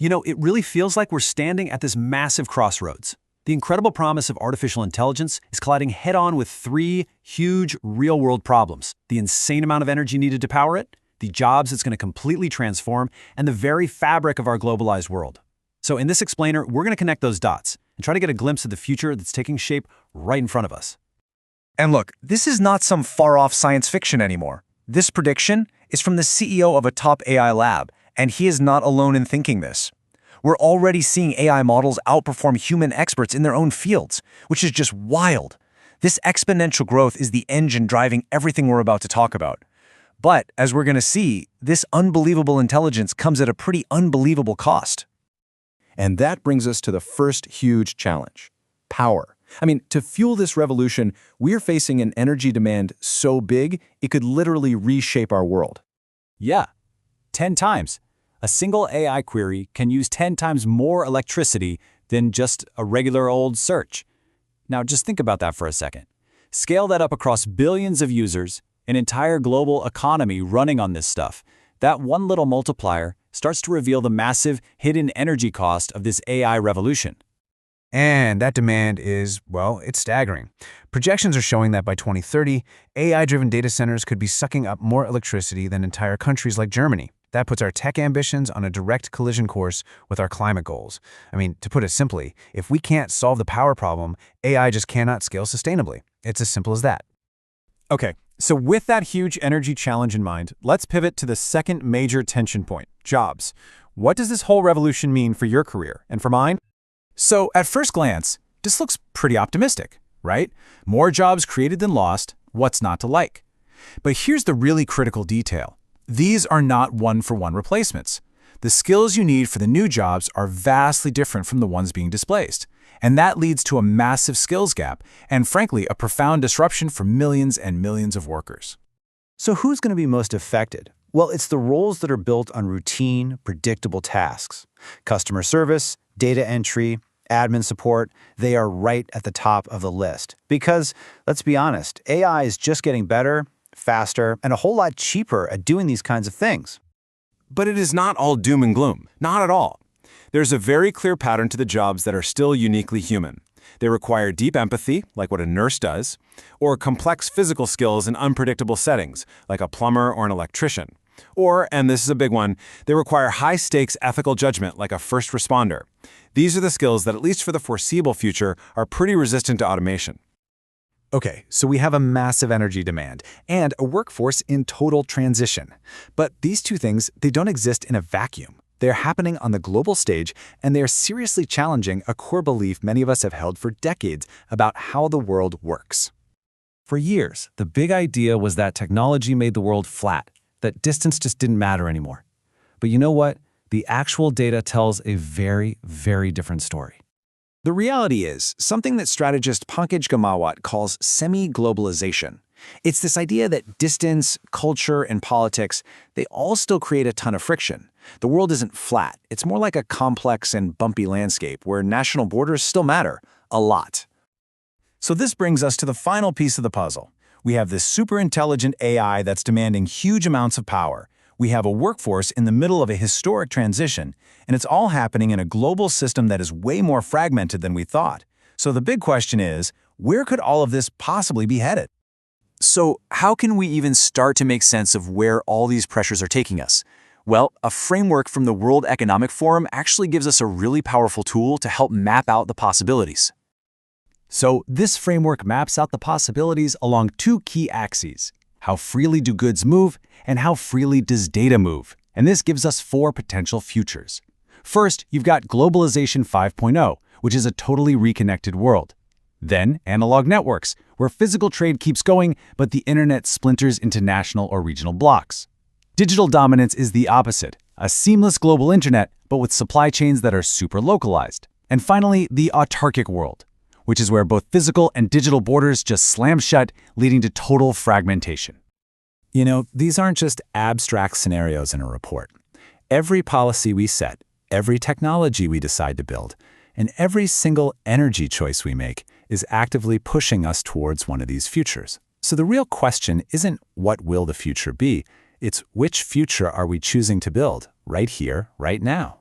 It really feels like we're standing at this massive crossroads. The incredible promise of artificial intelligence is colliding head-on with three huge real-world problems: the insane amount of energy needed to power it, the jobs it's going to completely transform, and the very fabric of our globalized world. So in this explainer, we're going to connect those dots and try to get a glimpse of the future that's taking shape right in front of us. And look, this is not some far-off science fiction anymore. This prediction is from the CEO of a top AI lab, and he is not alone in thinking this. We're already seeing AI models outperform human experts in their own fields, which is just wild. This exponential growth is the engine driving everything we're about to talk about. But, as we're going to see, this unbelievable intelligence comes at a pretty unbelievable cost. And that brings us to the first huge challenge: power. To fuel this revolution, we're facing an energy demand so big, it could literally reshape our world. Yeah, 10 times. A single AI query can use 10 times more electricity than just a regular old search. Now just think about that for a second. Scale that up across billions of users, an entire global economy running on this stuff. That one little multiplier starts to reveal the massive hidden energy cost of this AI revolution. And that demand is, well, it's staggering. Projections are showing that by 2030, AI-driven data centers could be sucking up more electricity than entire countries like Germany. That puts our tech ambitions on a direct collision course with our climate goals. To put it simply, if we can't solve the power problem, AI just cannot scale sustainably. It's as simple as that. Okay, so with that huge energy challenge in mind, let's pivot to the second major tension point: jobs. What does this whole revolution mean for your career and for mine? So at first glance, this looks pretty optimistic, right? More jobs created than lost, what's not to like? But here's the really critical detail. These are not one-for-one replacements. The skills you need for the new jobs are vastly different from the ones being displaced. And that leads to a massive skills gap and, frankly, a profound disruption for millions and millions of workers. So who's going to be most affected? Well, it's the roles that are built on routine, predictable tasks. Customer service, data entry, admin support, they are right at the top of the list. Because, let's be honest, AI is just getting better, faster, and a whole lot cheaper at doing these kinds of things. But it is not all doom and gloom. Not at all. There's a very clear pattern to the jobs that are still uniquely human. They require deep empathy, like what a nurse does, or complex physical skills in unpredictable settings, like a plumber or an electrician. Or, and this is a big one, they require high-stakes ethical judgment, like a first responder. These are the skills that, at least for the foreseeable future, are pretty resistant to automation. Okay, so we have a massive energy demand and a workforce in total transition. But these two things, they don't exist in a vacuum. They're happening on the global stage, and they're seriously challenging a core belief many of us have held for decades about how the world works. For years, the big idea was that technology made the world flat, that distance just didn't matter anymore. But you know what? The actual data tells a very, very different story. The reality is something that strategist Pankaj Gamawat calls semi-globalization. It's this idea that distance, culture, and politics, they all still create a ton of friction. The world isn't flat. It's more like a complex and bumpy landscape where national borders still matter a lot. So this brings us to the final piece of the puzzle. We have this super intelligent AI that's demanding huge amounts of power. We have a workforce in the middle of a historic transition, and it's all happening in a global system that is way more fragmented than we thought. So the big question is, where could all of this possibly be headed? So how can we even start to make sense of where all these pressures are taking us? Well, a framework from the World Economic Forum actually gives us a really powerful tool to help map out the possibilities. So this framework maps out the possibilities along two key axes: how freely do goods move, and how freely does data move. And this gives us four potential futures. First, you've got Globalization 5.0, which is a totally reconnected world. Then, analog networks, where physical trade keeps going, but the internet splinters into national or regional blocks. Digital dominance is the opposite, a seamless global internet, but with supply chains that are super localized. And finally, the autarkic world, which is where both physical and digital borders just slam shut, leading to total fragmentation. These aren't just abstract scenarios in a report. Every policy we set, every technology we decide to build, and every single energy choice we make is actively pushing us towards one of these futures. So the real question isn't what will the future be, it's which future are we choosing to build right here, right now.